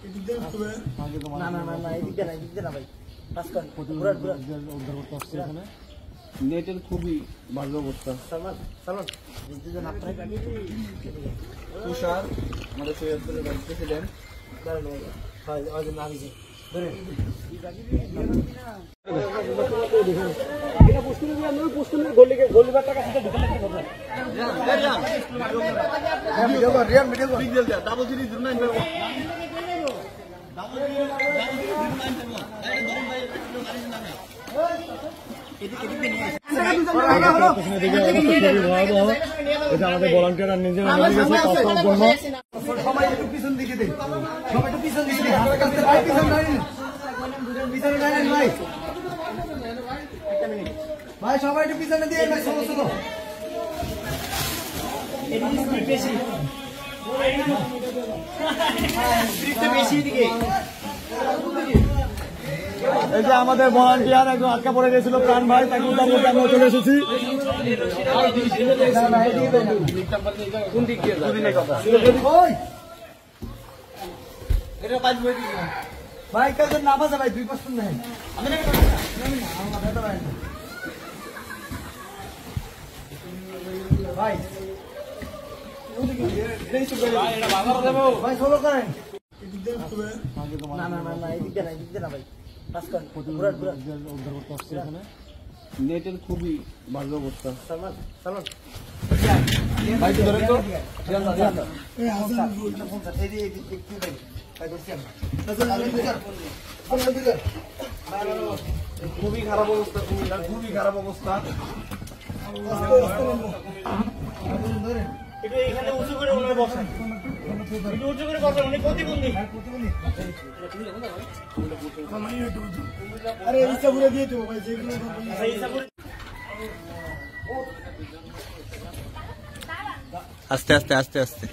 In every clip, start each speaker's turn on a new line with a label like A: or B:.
A: না না না না এদিকে না ভাই উদ্ধার করতে এখানে নেটের খুবই ভালো অবস্থা। সালমান তুষার আমাদের সৈয়দপুরের ভাইস প্রেসিডেন্ট আমাদের ভলান্টিয়ার নিজের সবাই একটু পিছন দিকে দিন, সবাই একটু পিছন দিকে দিন, ভাই সবাই একটু পিছনে দিয়ে বেশি দিকে। এই যে আমাদের ভলান্টিয়ার একদম আটকা পড়ে গেছিল প্রাণ ভাই, তাকে উদ্ধার করতে আমরা চলে এসেছি। ভাই কাজের নাম আছে ভাই 2% নেই ভাই ভাই সোলো করেন। না না না না এদিকে না ভাই উদ্ধার করতে এখানে নেটের খুবই ভালো অবস্থা। সালমান ভাই ধরেন তো খুবই খারাপ অবস্থা, খুবই খারাপ অবস্থা। একটু এখানে উঁচু করে ওনার বসান, একটু উঁচু করে বসান, অনেক প্রতিবন্ধী। আরে ইচ্ছাপুরে দিয়ে দেবো ভাই, যেগুলো
B: আস্তে আস্তে আস্তে আস্তে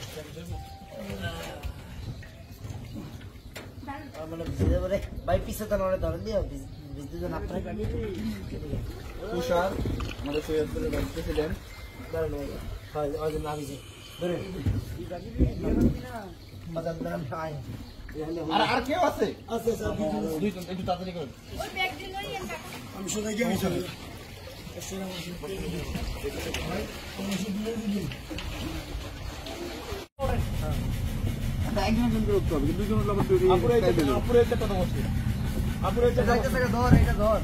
A: ভাই পিছিয়ে তো ধরেন দিয়ে
B: তুষার আমাদের সৈয়দপুরের ভাইস প্রেসিডেন্ট
A: আর কেউ আছে একটু তাড়াতাড়ি করেন। আমি সবাইকে একজন করতে হবে, দুজন লোক ধর